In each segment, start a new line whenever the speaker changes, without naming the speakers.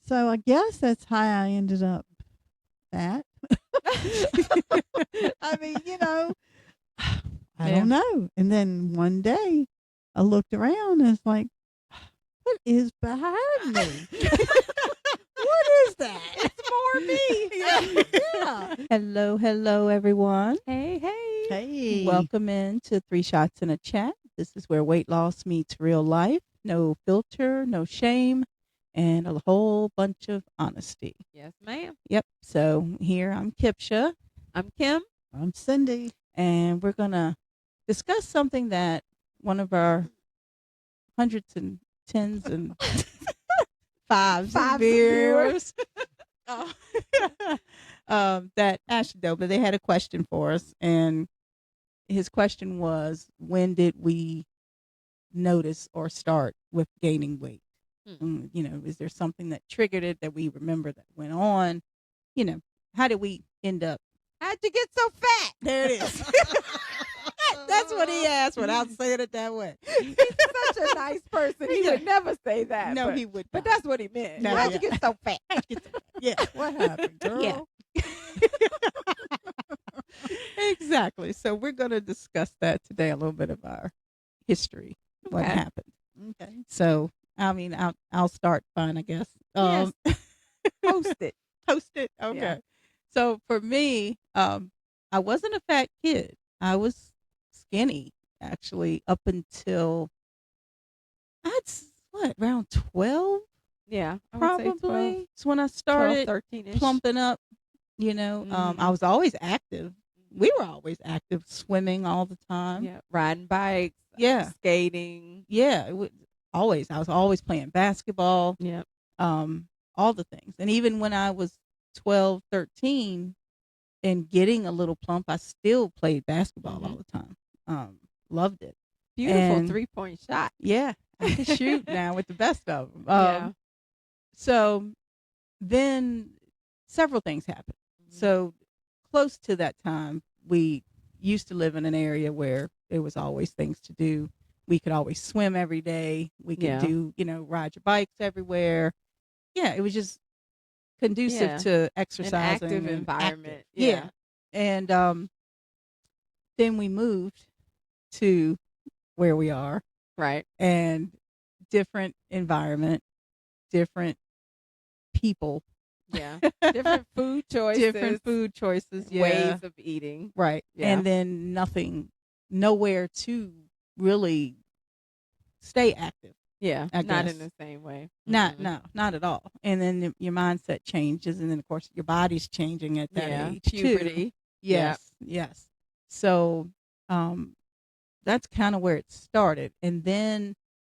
So I guess that's how I ended up fat. I mean, I
Yeah.
don't know. And then one day I looked around and it's like, what is behind me? What is that?
It's more me.
Yeah.
Hello, everyone.
Hey, hey.
Hey.
Welcome in to Three Shots in a Chat. This is where weight loss meets real life. No filter, no shame, and a whole bunch of honesty.
Yes, ma'am.
Yep. So here I'm Kipsha,
I'm Kim.
I'm Cindy.
and we're going to discuss something that one of our hundreds and tens and fives of
Fives of
viewers uh, that actually though, but they had a question for us, and his question was, when did we notice or start with gaining weight? Is there something that triggered it that we remember that went on? How did we end up?
How'd you get so fat?
There it is. That's what he asked without saying it that way.
He's such a nice person. He would never say that.
No,
but,
he would
But
not.
that's what he meant.
No,
How'd
yeah.
you get so fat?
Yeah.
What happened, girl?
Yeah. Exactly. So we're going to discuss that today, a little bit of our history, what
Okay.
happened.
Okay.
So, I mean, I'll start fine, I guess.
Yes. Host it.
Host it. Okay.
Yeah.
So for me, I wasn't a fat kid. I was skinny actually up until around 12
Yeah. I would say 12,
probably. It's when I
12,
started
13-ish.
plumping up, I was always active. We were always active, swimming all the time.
Yeah. Riding bikes.
Yeah.
Skating.
Yeah, always. I was always playing basketball,
Yeah.
all the things. And even when I was 12, 13 and getting a little plump, I still played basketball all the time. Loved it.
Beautiful
And
3-point shot.
Yeah, I can shoot now with the best of them.
Yeah.
So then several things happened. So close to that time, we used to live in an area where there was always things to do. We could always swim every day. We could
Yeah.
do, ride your bikes everywhere. Yeah, it was just conducive
Yeah.
to
An
exercising.
active
and
environment.
active. Yeah. And then we moved to where we are,
Right.
and different environment, different people,
Yeah. Different food choices.
different food choices,
ways of eating.
right.
Yeah.
And then nowhere to really stay active.
Yeah.
I
Not
guess.
in the same way.
Not
Mhm.
not at all. And then your mindset changes, and then of course your body's changing at that
Yeah.
age too.
Puberty.
Yes. So that's kind of where it started. And then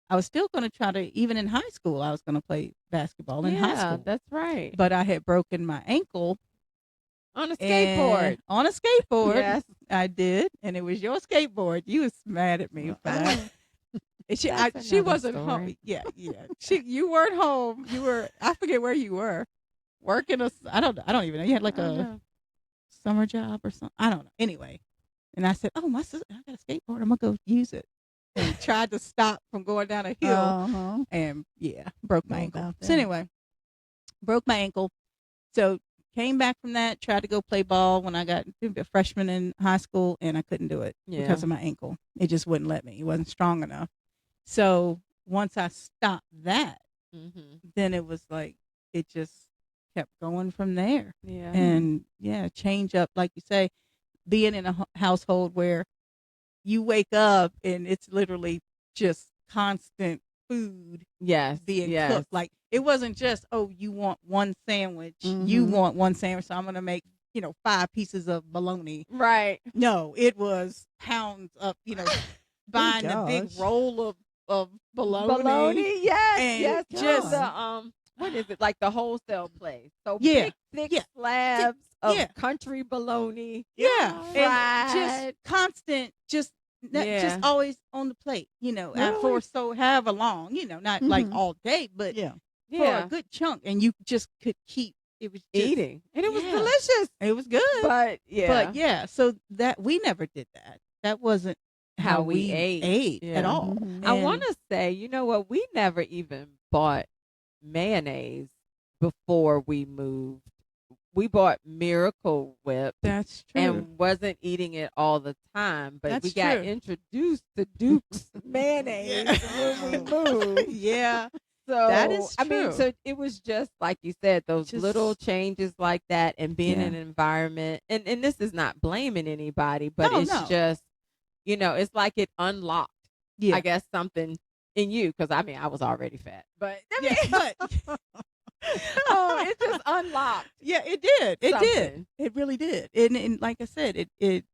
I was still going to try to, even in high school, I was going to play basketball in high school.
That's right.
But I had broken my ankle
On a skateboard.
on a skateboard.
Yes.
I did, and it was your skateboard. You was mad at me for that. And she
That's another
wasn't
story.
home. Yeah. You weren't home. You were. I forget where you were. Working I don't even know. You had like
I
a
know.
summer job or something. I don't know. Anyway, and I said, "Oh, my sister, I got a skateboard. I'm gonna go use it." And tried to stop from going down a hill,
Uh-huh.
and broke my
Know
ankle.
about
So
that.
anyway, broke my ankle. So came back from that, tried to go play ball when I got a freshman in high school, and I couldn't do it because of my ankle. It just wouldn't let me. It wasn't strong enough. So once I stopped that, then it was like it just kept going from there.
Yeah.
And change up, like you say, being in a household where you wake up and it's literally just constant food
Yes.
being
yes.
cooked. Like it wasn't just, oh, you want one sandwich, you
Mhm.
want one sandwich, so I'm gonna make 5 pieces of bologna.
Right.
No, it was pounds of buying a big
gosh.
roll of bologna.
Bologna. Yes.
And
yes.
just-
the what is it, like the wholesale place? So
Yeah,
big, thick
yeah,
slabs of
yeah.
country bologna.
Yeah,
Fried.
and just constant, just
Yeah.
just always on the plate, for so however long, not like
Mhm.
all day, but
Yeah.
for a good chunk, and you just could keep. It was just,
eating, and it was
Yeah.
delicious.
It was good,
But
so that we never did that. That wasn't how we ate
Yeah.
at all.
Mhm.
I
And-
want to say, you know what? We never even bought mayonnaise before we moved. We bought Miracle Whip
That's true.
and wasn't eating it all the time, but we
That's
got
true.
introduced to Duke's mayonnaise when we moved.
Yeah.
So
That is
I mean,
true.
so it was just like you said, those
Just-
little changes like that, and being
Yeah.
in an environment. And this is not blaming anybody, but
No,
it's
no.
just, it's like it unlocked,
Yeah.
I guess, something in you. Because I mean, I was already fat, but I mean,
Yeah, but
it just unlocked.
Yeah, it did. It did.
something.
It really did. And like I said, it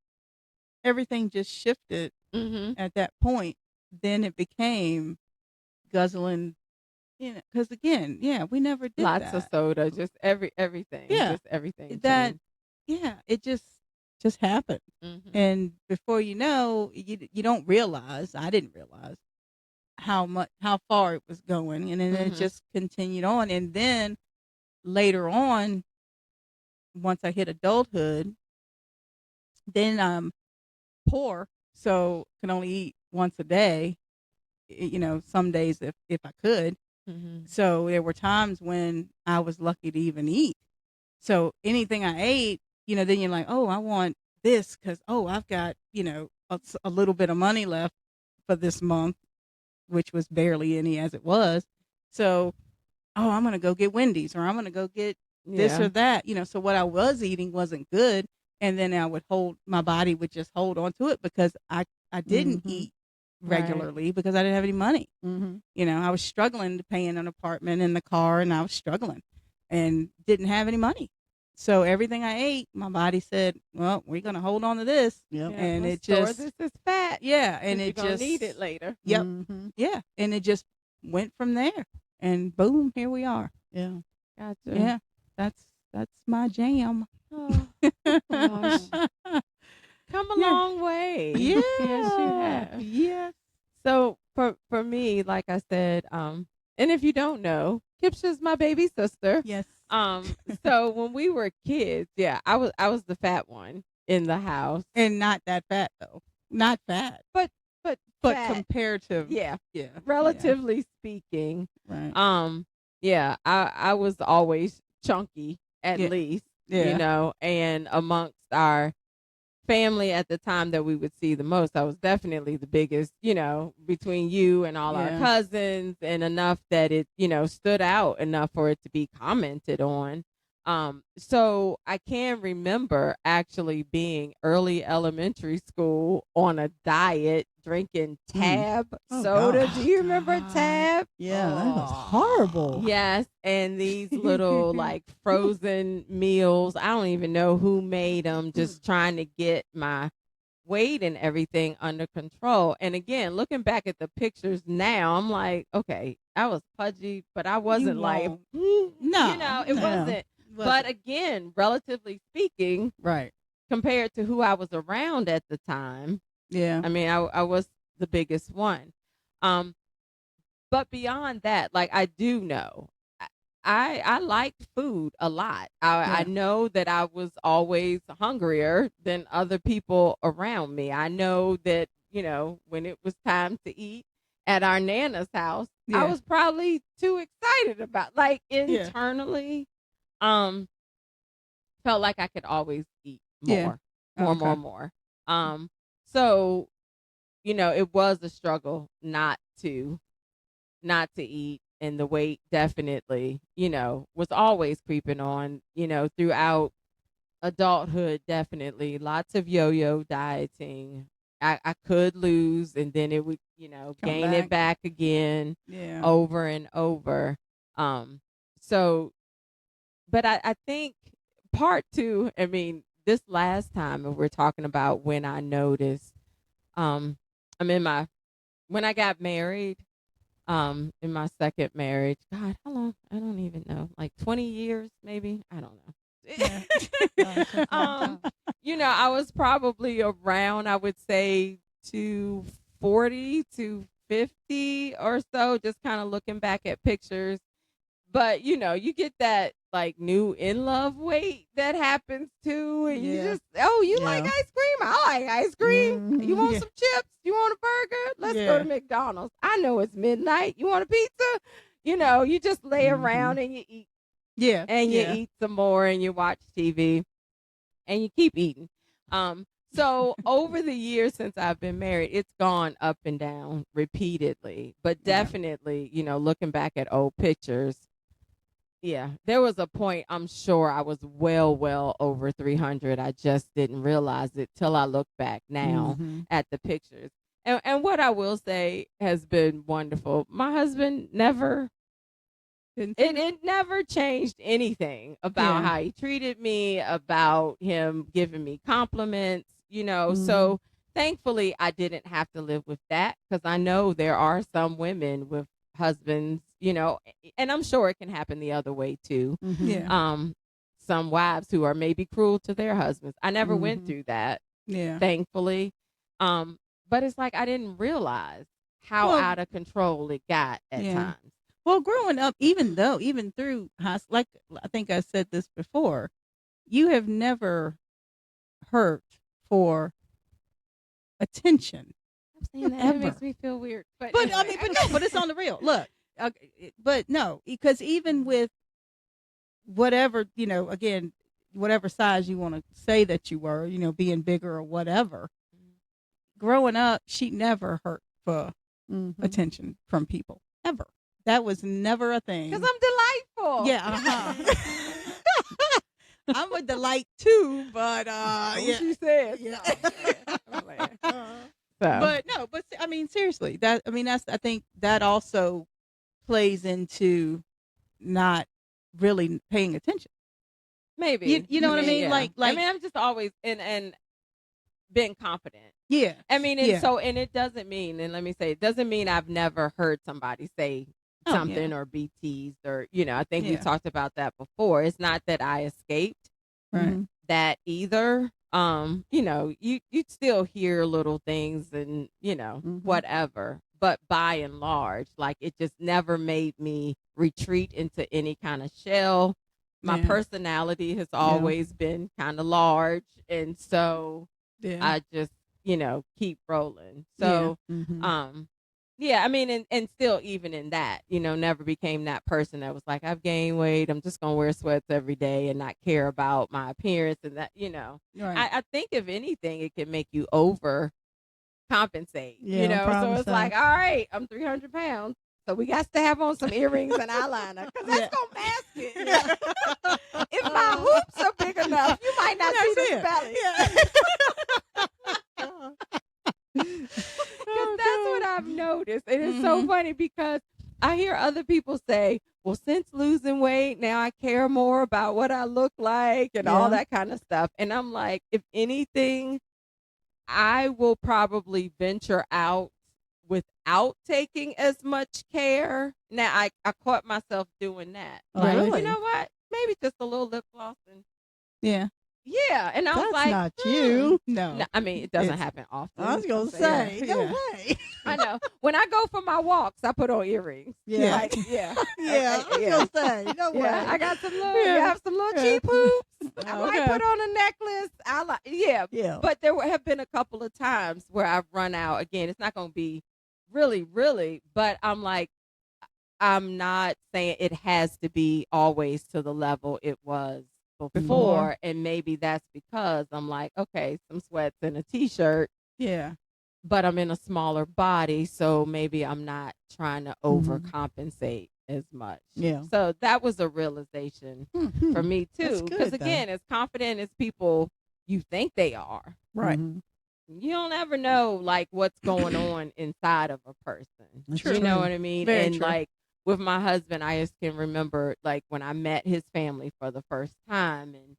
everything just shifted
Mm-hmm.
at that point. Then it became guzzling, because again, we never did
Lots
that.
of soda, just everything.
Yeah.
Just everything.
That, it just happened.
Mm-hmm.
And before you know, you don't realize, I didn't realize how far it was going. And then it
Mhm.
just continued on. And then later on, once I hit adulthood, then I'm poor, so can only eat once a day, some days if I could.
Mm-hmm.
So there were times when I was lucky to even eat. So anything I ate, then you're like, oh, I want this because, oh, I've got, a little bit of money left for this month, which was barely any as it was. So, oh, I'm going to go get Wendy's, or I'm going to go get this or that, so what I was eating wasn't good. And then my body would just hold on to it because I didn't
Mhm.
eat
Right.
regularly because I didn't have any money.
Mm-hmm.
I was struggling to pay in an apartment and the car, and I was struggling and didn't have any money. So everything I ate, my body said, well, we're going to hold on to this.
Yep.
Yeah,
And
let's
it
store
just,
this is fat.
yeah. And
'cause
it
you're gonna
just,
need it later.
Yep.
Mm-hmm.
Yeah. And it just went from there. And boom, here we are.
Yeah.
Gotcha.
Yeah. That's my jam.
Oh, gosh. Come a
Yeah.
long way.
Yeah.
Yes, you have.
Yeah.
So for me, like I said, and if you don't know, Kipsha's my baby sister.
Yes.
So when we were kids, I was the fat one in the house.
And not that fat though. Not fat,
But fat,
comparative.
yeah,
Yeah.
relatively speaking.
Right.
I was always chunky at
Yeah.
least,
Yeah.
and amongst our family at the time that we would see the most, I was definitely the biggest, between you and all our
Yeah.
cousins, and enough that it, stood out enough for it to be commented on. So I can remember actually being early elementary school on a diet, drinking Tab
Oh,
soda.
gosh.
Do you remember
God.
Tab?
Yeah, that was
Oh.
horrible.
Yes, and these little like frozen meals. I don't even know who made them, just trying to get my weight and everything under control. And again, looking back at the pictures now, I'm like, okay, I was pudgy, but I wasn't like,
won't.
no, it
no.
wasn't. But again, relatively speaking,
right.
compared to who I was around at the time,
Yeah.
I mean, I was the biggest one. But beyond that, like, I do know I liked food a lot. I know that I was always hungrier than other people around me. I know that, when it was time to eat at our Nana's house, I
Yeah.
was probably too excited about, like,
Yeah.
internally, felt like I could always eat
Yeah.
more. So, it was a struggle not to eat, and the weight definitely, was always creeping on, throughout adulthood. Definitely lots of yo-yo dieting. I could lose, and then it would, gain it back again
Yeah.
over and over. So, but I think part two, I mean, this last time we're talking about when I noticed, I'm when I got married, in my second marriage. God, how long? I don't even know. Like 20 years, maybe. I don't know. I was probably around, I would say, 240 to 50 or so, just kind of looking back at pictures. But, you get that like new in love weight that happens too. And you
Yeah.
just, you like
Yeah.
ice cream? I like ice cream.
Mhm.
You want
Yeah.
some chips? You want a burger? Let's go
Yeah.
to McDonald's. I know it's midnight. You want a pizza? You just lay around and you eat
Yeah.
And you
yeah.
eat some more and you watch TV and you keep eating. So over the years since I've been married, it's gone up and down repeatedly. But definitely, looking back at old pictures, yeah, there was a point I'm sure I was well over 300. I just didn't realize it till I look back now at the pictures. And what I will say has been wonderful. My husband never it never changed anything about how he treated me, about him giving me compliments, So thankfully, I didn't have to live with that, because I know there are some women with husbands, and I'm sure it can happen the other way too.
Yeah.
Some wives who are maybe cruel to their husbands. I never went through that,
Yeah.
thankfully. But it's like I didn't realize how out of control it got at times.
Well, growing up, even through high school, like I think I said this before, you have never hurt for attention.
I'm saying that
Ever.
it makes me feel weird, but
But
anyway.
I mean, but it's on the real. Look, but no, because even with whatever, again, whatever size you want to say that you were, being bigger or whatever, growing up, she never hurt for attention from people, ever. That was never a thing.
Because I'm delightful.
Yeah, I'm a delight too, but
She said.
yeah.
So.
But I mean, seriously, I think that also plays into not really paying attention.
Maybe.
You know what I mean?
Yeah.
Like
I mean, I'm just always and been confident.
Yeah.
I mean, and it doesn't mean, and let me say, it doesn't mean I've never heard somebody say something or be teased, or I think we talked about that before. It's not that I escaped that either. You'd still hear little things and whatever, but by and large, like, it just never made me retreat into any kind of shell. My personality has always been kind of large, and so I just keep rolling. So I mean, and still, even in that, never became that person that was like, I've gained weight, I'm just gonna wear sweats every day and not care about my appearance, and that, I think if anything, it can make you over compensate, so it's like, all right, I'm 300 pounds, so we got to have on some earrings and eyeliner, because that's gonna mask it. If my hoops are big enough, you might not see this belly. Because that's what I've noticed. And it's so funny, because I hear other people say, well, since losing weight, now I care more about what I look like and all that kind of stuff. And I'm like, if anything, I will probably venture out without taking as much care. Now, I caught myself doing that. Like,
Really?
you know what? Maybe just a little lip gloss. And
Yeah,
and I was
That's
like,
not you.
no.
I mean, it doesn't happen often.
I was going to say, no way.
I know. When I go for my walks, I put on earrings.
Yeah.
Like,
Yeah, I was going to say, no way.
Yeah, I got some little, you have some little cheap hoops. I might
Okay.
put on a necklace.
Yeah.
But there have been a couple of times where I've run out. Again, it's not going to be really, but I'm like, I'm not saying it has to be always to the level it was before, and maybe that's because I'm like, okay, some sweats and a t-shirt, but I'm in a smaller body, so maybe I'm not trying to overcompensate as much.
Yeah.
So that was a realization for me too, because again, as confident as people you think they are,
Right.
you don't ever know like what's going on inside of a person.
That's
You
true.
know what I mean?
Very
and
true.
like with my husband, I just can remember like when I met his family for the first time, and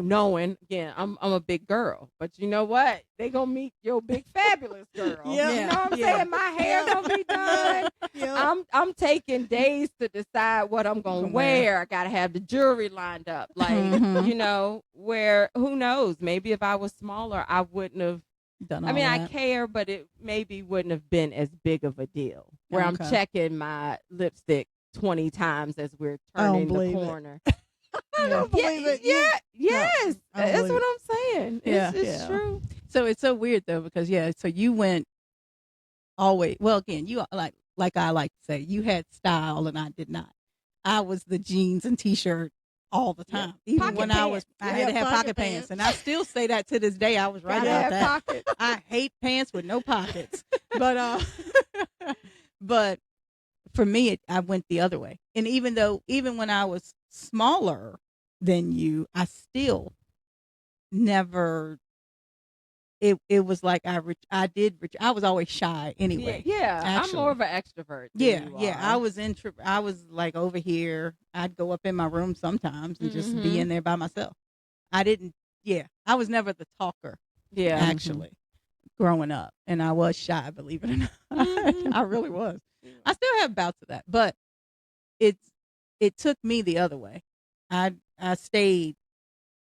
knowing again, I'm a big girl, but you know what? They gonna meet your big fabulous girl.
Yeah.
You know what I'm
Yeah.
saying? My hair gonna be done.
Yeah.
I'm taking days to decide what I'm gonna wear. I gotta have the jewelry lined up. Like, where who knows? Maybe if I was smaller, I wouldn't have
Done
I
all
mean, I
that.
care, but it maybe wouldn't have been as big of a deal. Where I'm
Okay.
checking my lipstick 20 times as we're
I don't
turning the
believe it.
corner.
I don't believe it.
Yes.
I don't
That's
believe
what I'm saying.
Yeah.
It's true.
So it's so weird though, because so you went always, well, again, you like I like to say, you had style and I did not. I was the jeans and t-shirt all the time. Even
Pocket
when
pants.
I had to have pocket pants. And I still say that to this day. I was right
Gotta
about
have
that.
pockets.
I hate pants with no pockets. But but for me, I went the other way. And even when I was smaller than you, I still never. It was like I was always shy anyway.
Yeah, I'm
actually.
more of an extrovert. Than you
I
are.
I was like over here. I'd go up in my room sometimes and just be in there by myself. I didn't. Yeah, I was never the talker.
Yeah,
actually, growing up, and I was shy. Believe it or not, I really was. I still have bouts of that, but it took me the other way. I stayed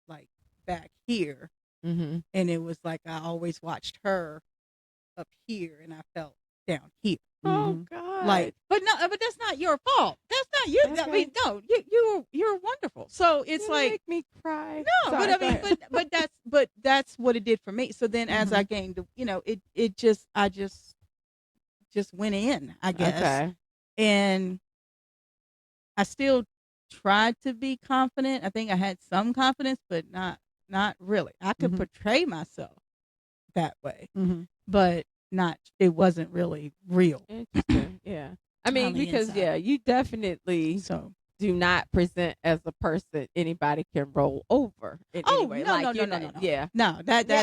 like back here, and it was like I always watched her up here, and I felt down here.
Oh God!
Like, but that's not your fault. That's not you.
Okay.
I mean, no, you're wonderful. So it's
You
like
make me cry.
no,
Sorry,
but I
go
mean,
ahead.
but that's what it did for me. So then, as I gained, I just went in, I guess,
Okay.
and I still tried to be confident. I think I had some confidence, but not really. I could portray myself that way, but not. It wasn't really real.
Interesting. Yeah. I mean,
On the
because
inside.
you definitely
So
do not present as a person anybody can roll over in any way.
no,
Like,
no,
you're
no,
not-
no.
Yeah.
No, that's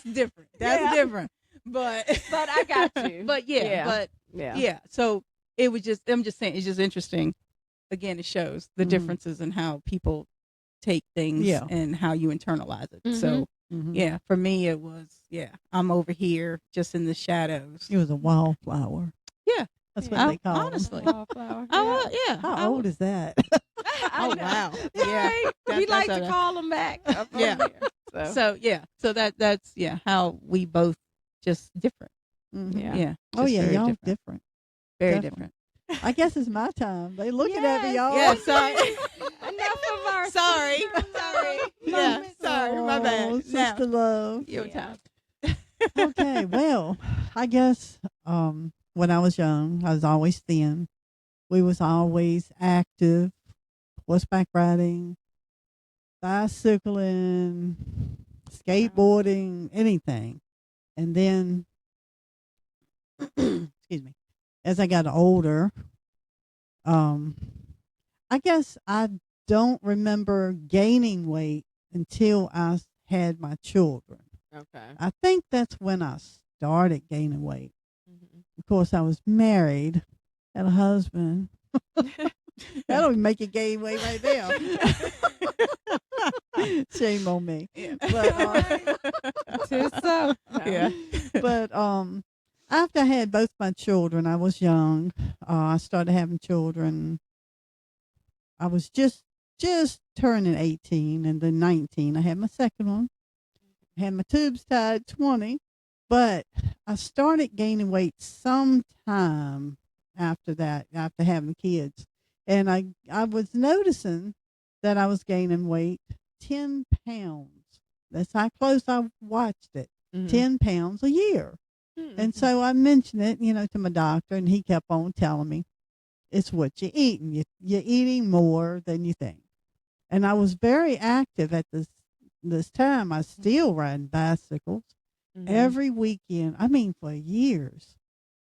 different. That's
Yeah.
different. But
But I got you.
But
Yeah.
yeah. So it was just. I'm just saying. It's just interesting. Again, it shows the differences in how people take things and how you internalize it. So yeah, for me it was I'm over here just in the shadows.
It was a wildflower.
Yeah,
That's what they call
honestly.
them.
Wallflower.
Yeah.
How old is that?
I
Oh
know.
wow.
Yeah. We like to
that's
call them back. Up on
Yeah.
here.
So yeah. So that's how we both just different.
Yeah.
Yeah.
Oh
just
yeah,
very
y'all
different.
different.
Very
Definitely.
different.
I guess it's my time. They looking at me, y'all.
Yeah, sorry.
Enough of our
Sorry.
sister
Sorry.
love
Yeah,
moments.
sorry. My
Oh,
bad. Now,
sister love.
your
Yeah.
time.
Okay, well, I guess when I was young, I was always thin. We was always active, horseback riding, bicycling, skateboarding, anything. And then, excuse me, as I got older, I guess I don't remember gaining weight until I had my children.
Okay.
I think that's when I started gaining weight. Of course, I was married, had a husband. That'll make you gain weight right there. Shame on me. But
Tis so.
Yeah.
but after I had both my children, I was young. I started having children. I was just turning 18, and then 19. I had my second one. Had my tubes tied 20, but I started gaining weight sometime after that, after having kids. And I was noticing that I was gaining weight 10 pounds. That's how close I watched it. 10 pounds a year. And so I mentioned it, to my doctor, and he kept on telling me, it's what you're eating. You're eating more than you think. And I was very active at this time. I still riding bicycles every weekend. I mean, for years,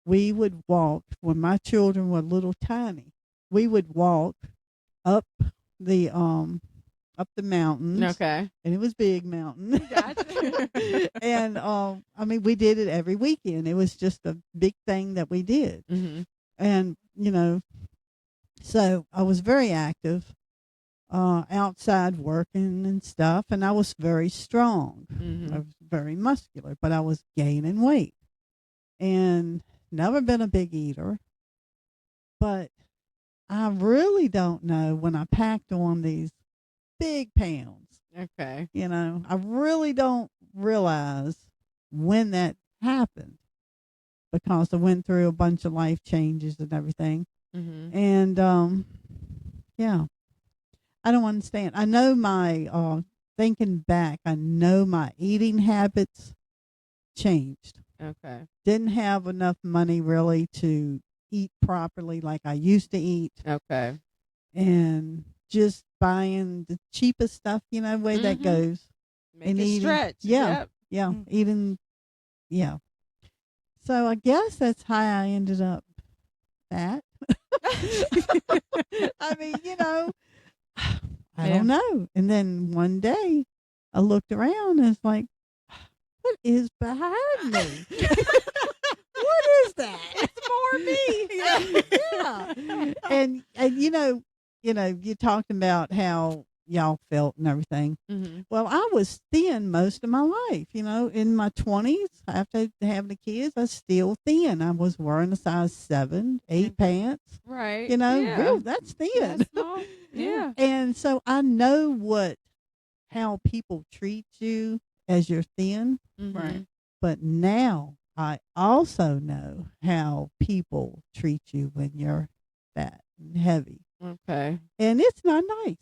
we would walk when my children were little tiny. We would walk up the mountains.
Okay.
And it was big mountain.
Gotcha.
And I mean, we did it every weekend. It was just a big thing that we did. And so I was very active outside working and stuff, and I was very strong. I was very muscular, but I was gaining weight and never been a big eater. But I really don't know when I packed on these big pounds.
Okay.
I really don't realize when that happened because I went through a bunch of life changes and everything. And yeah, I don't understand. I know my thinking back, I know my eating habits changed.
Okay.
Didn't have enough money really to eat properly like I used to eat.
Okay.
and just buying the cheapest stuff, way that goes.
Make
and
it
eating,
stretch.
yeah,
Mm.
eating, yeah. So I guess that's how I ended up fat. I mean, I don't know. And then one day I looked around and it's like, what is behind me? What is that?
It's more me.
Yeah. And you talked about how y'all felt and everything.
Mm-hmm.
Well, I was thin most of my life. In my 20s, after having the kids, I was still thin. I was wearing a size 7, 8 pants.
Right.
Real, that's thin.
That's small. Yeah.
And so I know how people treat you as you're thin.
Mm-hmm.
Right.
But now I also know how people treat you when you're fat and heavy.
Okay.
And it's not nice.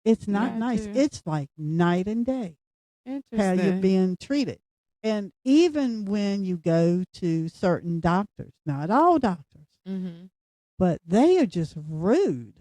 It's not
Yeah,
nice.
too.
It's like night and day
Interesting.
how you're being treated. And even when you go to certain doctors, not all doctors,
Mm-hmm.
but they are just rude.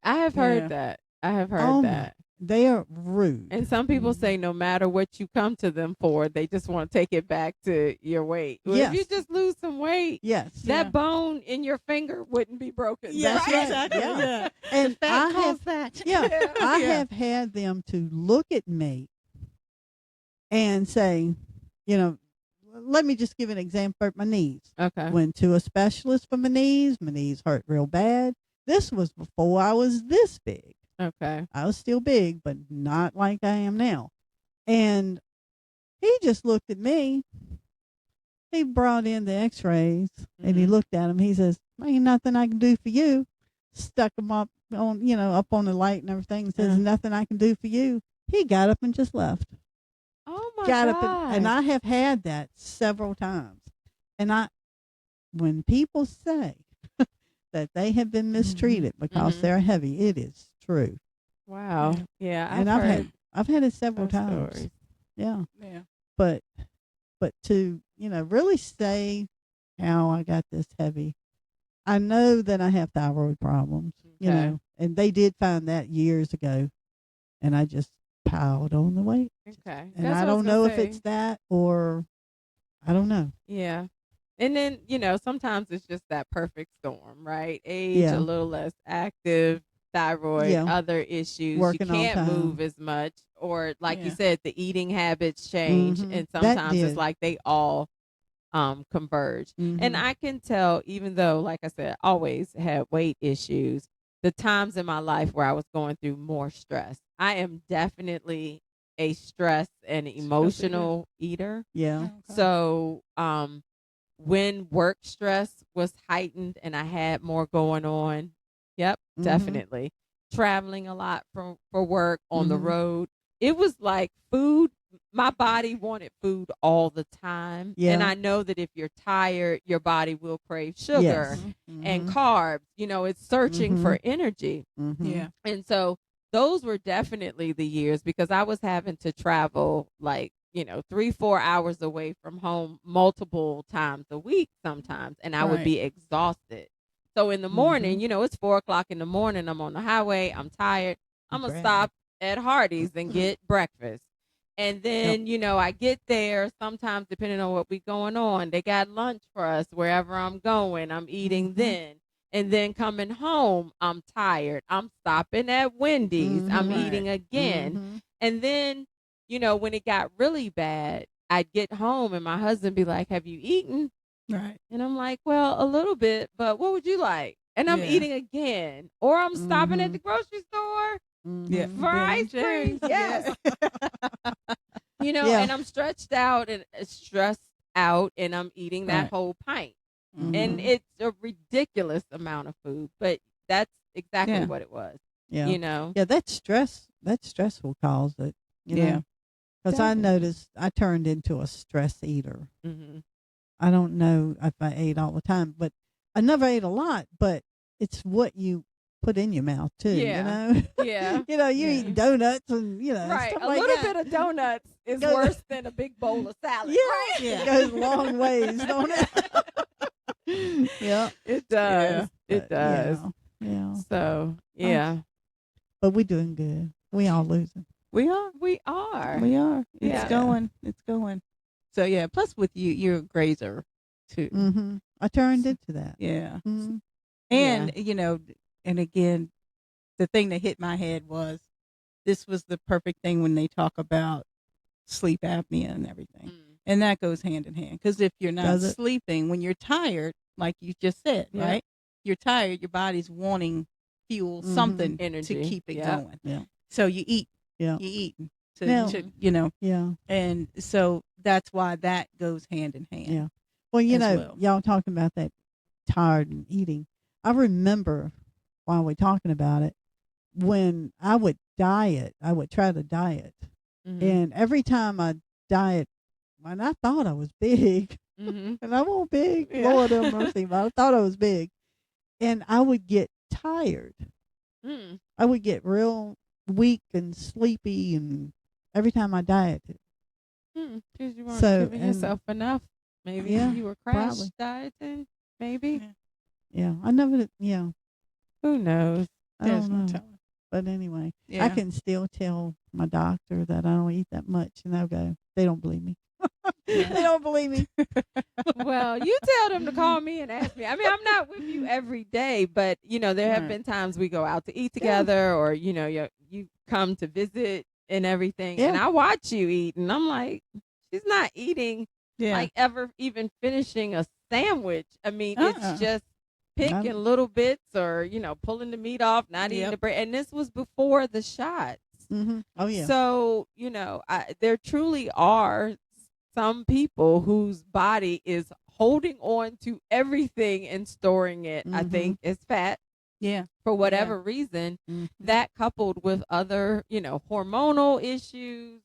I have
Yeah.
heard that. I have heard
Oh,
that.
They are rude.
And some people
Mm-hmm.
say no matter what you come to them for, they just want to take it back to your weight. Well,
Yes.
if you just lose some weight,
Yes.
that bone in your finger wouldn't be broken.
That's right.
Exactly.
Yeah.
Yeah.
And
Fat
I
caused
have,
that.
yeah, I
Yeah.
have had them to look at me and say, let me just give an example for my knees.
Okay.
Went to a specialist for my knees. My knees hurt real bad. This was before I was this big.
Okay.
I was still big, but not like I am now. And he just looked at me. He brought in the x-rays and he
Mhm.
looked at him. He says, ain't nothing I can do for you. Stuck him up on the light and everything. Says, nothing I can do for you. He got up and just left.
Oh my
Got
God.
up and I have had that several times. And when people say that they have been mistreated because
Mhm.
they're heavy, it is true.
Wow. Yeah.
And I've had it several
those
times.
stories.
Yeah.
Yeah.
But to, really say how I got this heavy, I know that I have thyroid problems,
Okay.
and they did find that years ago, and I just piled on the weight.
Okay.
And
That's
I
what was
don't
gonna
know if
say.
it's that or I don't know.
Yeah. And then, sometimes it's just that perfect storm, right? Age,
Yeah.
a little less active, thyroid,
Yeah.
other issues.
Working
you
all the
can't
time.
move as much. Or like you
Yeah.
said, the eating habits change.
Mhm.
And
That
sometimes it's
did.
like they all converge.
Mhm.
And I can tell, even though, like I said, I always had weight issues, the times in my life where I was going through more stress. I am definitely a stress and emotional eater.
Yeah.
Okay.
So, when work stress was heightened and I had more going on, yep,
Mhm.
definitely. Traveling a lot for work on the
Mhm.
road. It was like food. My body wanted food all the time.
Yeah.
And I know that if you're tired, your body will crave sugar
Yes.
and
Mhm.
carbs. It's searching for
Mhm.
energy.
Mhm.
Yeah.
And so those were definitely the years because I was having to travel like, 3-4 hours away from home multiple times a week sometimes. And I would
Right.
be exhausted. So in the morning,
Mhm.
it's 4 o'clock in the morning. I'm on the highway. I'm tired. I'm going to
Grab
stop at Hardee's and get breakfast. And then, I get there sometimes depending on what we going on. They got lunch for us wherever I'm going. I'm eating
Mhm.
then. And then coming home, I'm tired. I'm stopping at Wendy's. I'm
Mhm.
eating again.
Mhm.
And then, when it got really bad, I'd get home and my husband be like, have you eaten?
Right.
And I'm like, well, a little bit, but what would you like? And I'm
Yeah.
eating again. Or I'm stopping at
Mhm.
the grocery store
Yeah.
Mhm.
for ice
Ben and
cream.
Jerry's.
Yes.
Yeah.
And I'm stretched out and stressed out and I'm eating that
Right.
whole pint.
Mhm.
And it's a ridiculous amount of food, but that's exactly
Yeah.
what it was.
Yeah.
You know?
Yeah, that stress will cause it.
Yeah.
Because I
Definitely.
noticed I turned into a stress eater.
Mm-hmm.
I don't know if I ate all the time, but I never ate a lot, but it's what you put in your mouth too,
Yeah. Yeah.
you
Yeah.
eat donuts and,
Right.
stuff
A
like
little
that.
bit of donuts is
Goes-
worse than a big bowl of salad.
Yeah,
Right?
it goes a long ways, don't it? Yeah.
It does.
Yeah,
It
but,
does.
Yeah.
So yeah,
But we're doing good. We all losing.
We are.
we are.
We are. It's
Yeah.
going. It's going. So yeah. Plus, with you, you're a grazer too.
Mm-hmm. I turned into that.
Yeah.
Mm-hmm.
And and again, the thing that hit my head was this was the perfect thing when they talk about sleep apnea and everything, and that goes hand in hand. Because if you're not sleeping, when you're tired, like you just said,
Yeah.
right? You're tired. Your body's wanting fuel, something
Energy.
to keep it going.
Yeah.
So you eat.
Yeah.
You eat
Now-
to
Yeah.
and so that's why that goes hand in hand.
Yeah. Well, y'all talking about that tired and eating. I remember while we're talking about it, when I would diet, I would try to diet. And every time I diet, when I thought I was big, and I wasn't big,
Yeah.
Lord have mercy, but I thought I was big. And I would get tired. I would get real weak and sleepy, and every time I dieted.
Because you weren't
So,
giving
and-
yourself enough. Maybe
Yeah,
you were crash
probably.
dieting. Maybe.
Yeah, I never. Yeah,
Who knows?
I
There's
don't
no
know.
telling.
But anyway,
Yeah.
I can still tell my doctor that I don't eat that much, and they'll go, they don't believe me. They don't believe me.
Well, you tell them to call me and ask me. I mean, I'm not with you every day, but there have
Right.
been times we go out to eat together, or you come to visit and everything, and
Yeah.
I watch you eat, and I'm like, she's not eating
Yeah.
like ever even finishing a sandwich. I mean, it's just picking
Not-
little bits, or pulling the meat off, not eating
Yep.
the bread, and this was before the shots.
Mm-hmm. Oh yeah.
So, there truly are some people whose body is holding on to everything and storing it, I
Mhm.
think, as fat
Yeah.
for whatever reason.
Mhm.
That coupled with other, hormonal issues,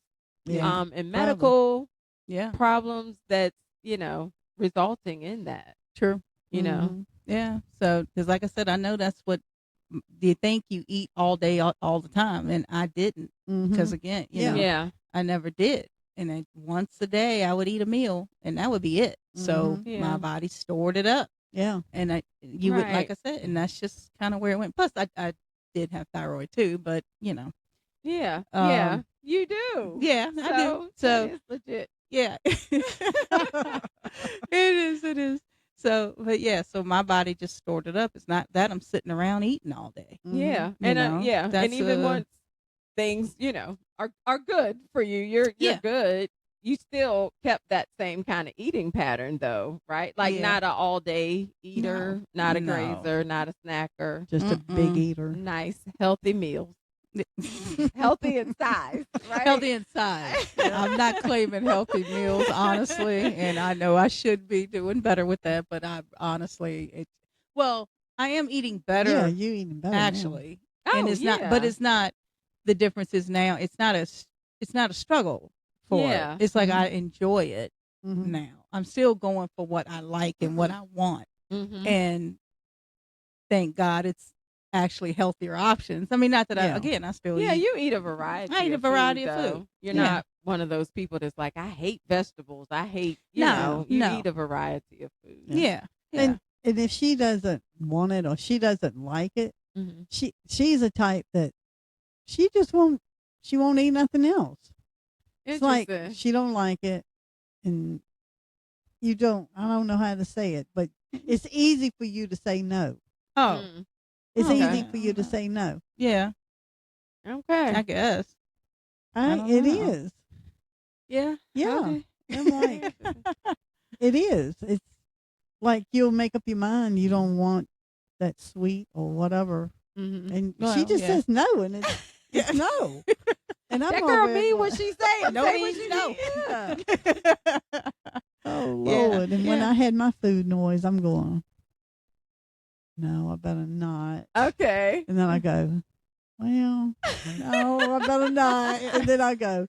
Yeah.
and medical
Yeah.
problems that's, resulting in that,
True.
Mhm.
Yeah. So, because like I said, I know that's what you think you eat all day, all the time, and I didn't.
Mhm.
Because again, you know,
Yeah.
I never did. And then once a day, I would eat a meal, and that would be it. So
Mhm.
Yeah.
my body stored it up,
Yeah.
and you would, like
Right.
I said, and that's just kind of where it went. Plus, I did have thyroid too, but
Yeah. Yeah.
Um,
You do.
yeah, I do. So
it's legit.
yeah, it is. So, but yeah, so my body just stored it up. It's not that I'm sitting around eating all day.
Yeah.
You
And
know,
yeah.
that's,
And even once things, are good for you, you're
Yeah.
good. You still kept that same kind of eating pattern though, right? Like
Yeah.
not an all day eater, not a
No.
grazer, not a snacker.
Just a big
Mm-mm.
eater.
Nice, healthy meals. Healthy in size, right?
Healthy inside. I'm not claiming healthy meals, honestly, and I know I should be doing better with that, but I honestly, I am eating better,
Yeah, you eating better now.
actually,
Oh,
and it's not. But it's not. The difference is now it's not a struggle for
Yeah.
it. It's like
Mhm.
I enjoy it
Mhm.
now. I'm still going for what I like and what I want,
Mhm.
and thank God it's actually healthier options. I mean, not that
Yeah.
I still
Yeah,
eat.
you eat a variety.
I eat a
of
variety
food,
of
though.
food.
You're
Yeah.
not one of those people that's like, I hate vegetables. I hate, you
No,
know, you
no.
eat a variety of food.
Yeah.
And if she doesn't want it or she doesn't like it,
Mhm.
she's a type that she won't eat nothing else. It's like
Interesting.
she don't like it, and I don't know how to say it, but it's easy for you to say no.
Oh,
Mm.
It's
Okay.
easy for you to say no.
yeah.
Okay.
I guess. I don't
It
know.
is.
Yeah.
Yeah.
Okay.
I'm like, it is. It's like you'll make up your mind you don't want that sweet or whatever,
Mhm.
and she
Well,
just
yeah.
says no, and it's no. And I'm
That
over
girl
there
mean
going,
what she saying.
No
Say what
means
she
no.
mean.
Yeah. Oh
Yeah,
Lord! And when
yeah.
I had my food noise, I'm going, no, I better not.
Okay.
And then I go, well, no, I better not. And then I go,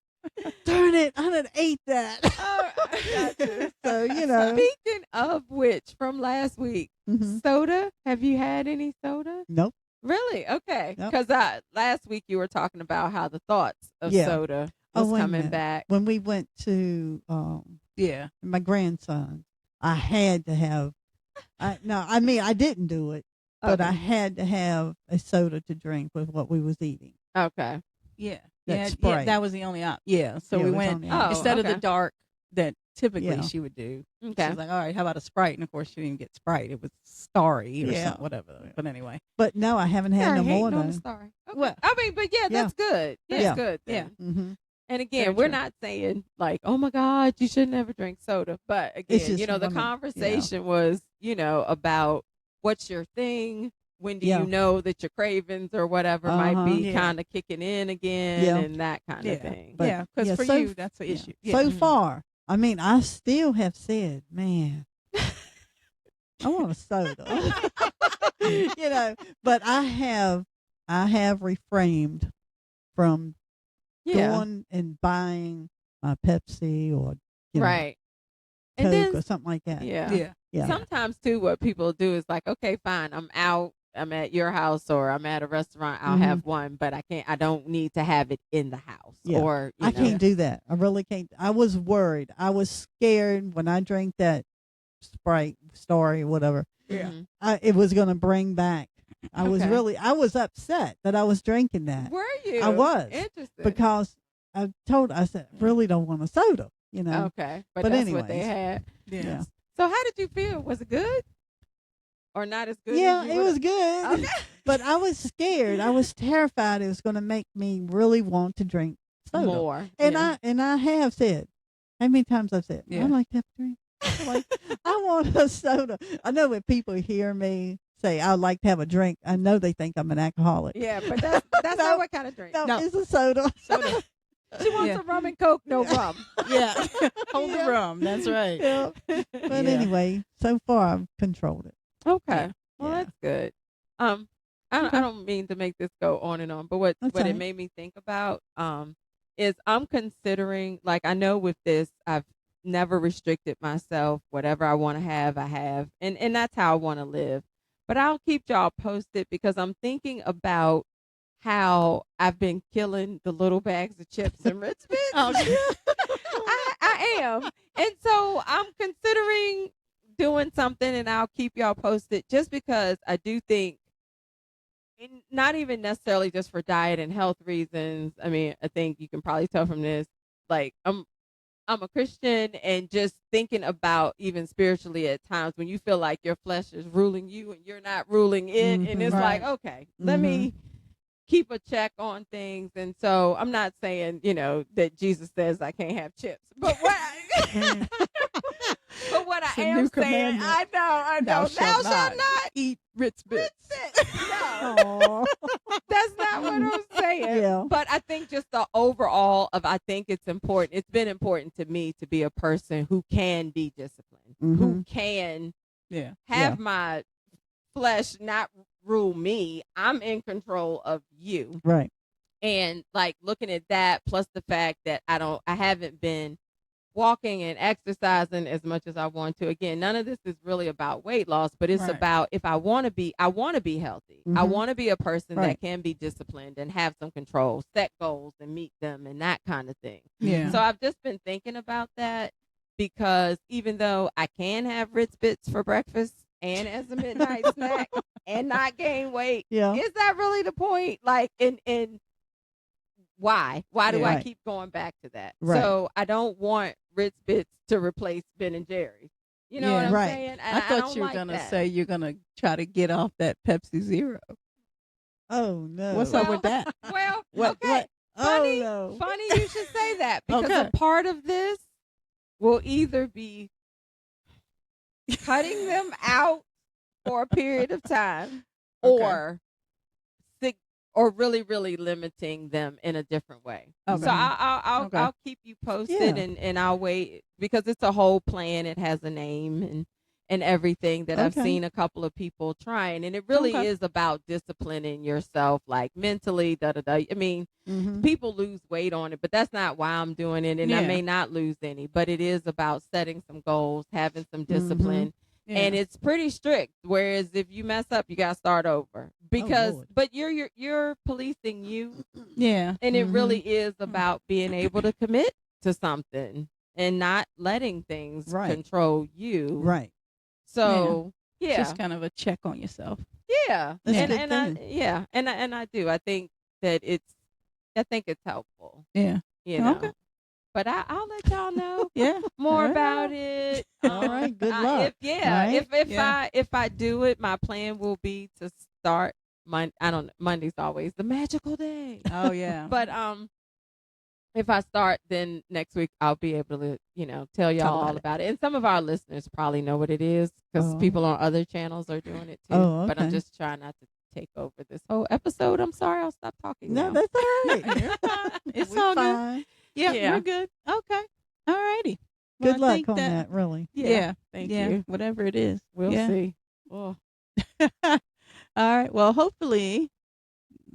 darn it, I done ate that.
Oh, I got you.
So you know,
Speaking of which, from last week,
Mhm.
soda. Have you had any soda?
Nope.
Really? Okay.
Nope.
Because last week you were talking about how the thoughts of
Yeah.
soda
Oh,
was
wait a
coming
minute.
back.
When we went to
Yeah.
my grandson, I had to have. I didn't do it. but I
Okay.
had to have a soda to drink with what we was eating.
Okay.
Yeah.
That
Yeah,
Sprite.
that was the only option. Yeah. So
Yeah,
we
it was
went
only
Oh,
option.
instead of the
okay.
dark that typically
Yeah.
she would do.
Okay.
She was like, all right, how about a Sprite? And of course she didn't get Sprite. It was Starry or
Yeah.
something, whatever. But anyway.
But no, I haven't had
You're
no more
hating on
though.
the story. Okay.
Well,
I mean, but yeah, that's good. That's
Yeah.
good.
Yeah.
Then.
Mm-hmm.
And again,
Very
we're
true.
not saying like, oh my God, you should never drink soda. But
It's
again,
just
the
one of-
conversation was, about what's your thing. When do
Yeah.
you know that your cravings or whatever might
Uh-huh.
be
Yeah.
kind of kicking in again
Yeah.
and that kind
Yeah.
of thing.
But-
yeah, because
yeah,
for
so
you,
f-
that's the
yeah.
issue. Yeah.
So
Mhm.
far, I mean, I still have said, man, I want a soda. But I have refrained from
Yeah.
going and buying my Pepsi or
Right.
Coke
And then
or something like that.
yeah.
Yeah.
Yeah.
Sometimes too, what people do is like, okay, fine, I'm out, I'm at your house or I'm at a restaurant, I'll
Mhm.
have one, but I don't need to have it in the house.
Yeah.
Or
I can't do that. I really can't. I was worried. I was scared when I drank that Sprite story, whatever.
Yeah.
Mhm.
It was going to bring back. I
Okay.
I was upset that I was drinking that
Were you?
I was.
Interesting.
because I said, I really don't want a soda,
Okay. But
But
that's what they
anyways.
had.
Yeah.
Yeah.
So how did you feel? Was it good? Or not as good
Yeah,
as you
it
would've-
was good.
Okay.
But I was scared. I was terrified it was going to make me really want to drink soda.
More.
And
yeah.
I have said, how many times I've said,
Yeah.
I like to have a drink. I want a soda. I know when people hear me say I like to have a drink, I know they think I'm an alcoholic.
Yeah, but that's
No.
not what kind of drink.
No,
No.
it's a soda.
Soda.
She wants
Yeah.
a rum and Coke, no rum.
Yeah. Hold
Yeah.
the rum. That's right.
Yeah. But
Yeah.
anyway, so far I've controlled it.
Okay. Well,
Yeah.
that's good. I
Okay.
don't mean to make this go on and on, but what
That's
it
all right.
made me think about is I'm considering, like, I know with this I've never restricted myself. Whatever I want to have, I have, and that's how I want to live. But I'll keep y'all posted because I'm thinking about how I've been killing the little bags of chips and Ritz Bits.
Oh,
I am. And so I'm considering doing something and I'll keep y'all posted just because I do think, and not even necessarily just for diet and health reasons. I mean, I think you can probably tell from this, like I'm a Christian, and just thinking about even spiritually at times when you feel like your flesh is ruling you and you're not ruling it. And it's
Right.
like, okay, let me keep a check on things. And so I'm not saying, that Jesus says I can't have chips, but what but what
It's
I
a
am
new
saying,
commandment.
I know,
Thou
thou
shalt
shalt
not
not
eat Ritz Bits.
No,
Aw.
that's not what I'm saying.
Yeah.
But I think just the overall of, I think it's important. It's been important to me to be a person who can be disciplined, who
Mhm.
can
Yeah.
have my flesh not rule me. I'm in control of you.
Right.
And like looking at that, plus the fact that I haven't been walking and exercising as much as I want to. Again, none of this is really about weight loss, but it's
Right.
about if I want to be healthy. I
Mhm.
want to be a person that
Right.
can be disciplined and have some control, set goals and meet them and that kind of thing.
Yeah.
So I've just been thinking about that because even though I can have Ritz Bits for breakfast and as a midnight snack and not gain weight,
Yeah.
is that really the point? Like, and why? Why do
Yeah.
I
Right.
keep going back to that?
Right.
So I don't want Ritz Bits to replace Ben and Jerry's. You know
Yeah.
what I'm
Right.
saying? And
I thought
don't
you were
like
gonna
that.
say you're gonna try to get off that Pepsi Zero.
Oh no.
What's up with that?
Well,
What?
okay.
What?
Funny,
Oh no.
funny you should say that because
Okay.
a part of this will either be cutting them out for a period of time
Okay.
or really, really limiting them in a different way.
Okay.
So I'll
Okay.
I'll keep you posted
Yeah.
and I'll wait because it's a whole plan. It has a name and everything that I've
Okay.
seen a couple of people trying, and it really
Okay.
is about disciplining yourself, like mentally. I mean,
Mhm.
people lose weight on it, but that's not why I'm doing it, and I
Yeah.
may not lose any. But it is about setting some goals, having some discipline.
Yeah.
And it's pretty strict. Whereas if you mess up, you got to start over because,
Lord.
but you're policing you,
yeah.
and it
Mhm.
really is about being able to commit to something and not letting things
Right.
control you.
Right.
So Yeah.
Just kind of a check on yourself.
Yeah.
That's a
and
good
and I,
thing.
yeah, and I do. I think that it's helpful,
Yeah.
you know.
Okay.
But I'll let y'all know
Yeah.
more
All right.
about it.
All right, good luck, right?
If I do it, my plan will be to start Monday's always the magical day.
Oh yeah.
But if I start, then next week I'll be able to, tell y'all
Talk about
all
it.
about it. And some of our listeners probably know what it is because
Oh.
people on other channels are doing it too.
Oh,
But I'm
okay.
just trying not to take over this whole episode. I'm sorry. I'll stop talking
No,
now.
that's all right.
You're fine. It's
We're
all good.
fine.
Yeah,
Yeah.
we're good. Okay. All righty.
Good luck on that, really.
Yeah.
Thank
yeah.
you.
Whatever it is.
We'll
Yeah.
see. Oh.
All right. Well, hopefully,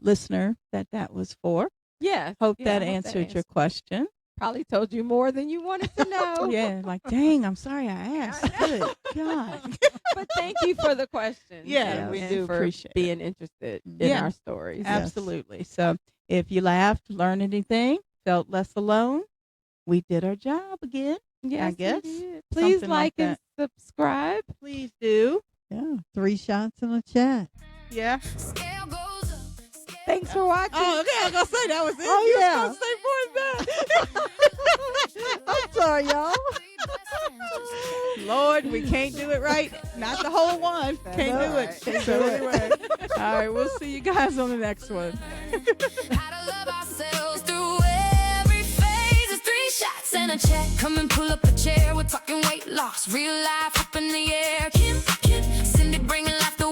listener, that was for.
Yes.
Hope
Yeah,
that
I hope
answered your question.
Probably told you more than you wanted to know.
Yeah. Like, dang, I'm sorry I asked. Good God.
But thank you for the question.
Yeah,
And we
and
do
appreciate it.
being interested in
Yeah.
our stories.
Yes.
Absolutely. So if you laughed, learned anything, felt less alone, we did our job again.
Yes,
guess.
we did. Please
Something like
like and subscribe.
Please do.
Yeah, 3 shots in the chat.
Yeah.
Thanks for watching.
Oh, okay. I was going to say that was it.
Oh,
You were
yeah.
supposed to say more than that.
I'm sorry, y'all.
Lord, we can't do it right. Not the whole one. Can't
all
do
right.
it.
Can't
So
do it.
anyway, all right, we'll see you guys on the next one.
How to love ourselves through every phase. It's 3 shots and a check. Come and pull up a chair. We're talking weight loss, real life up in the air. Kim, Cindy bringing laughter.